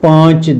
5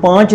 5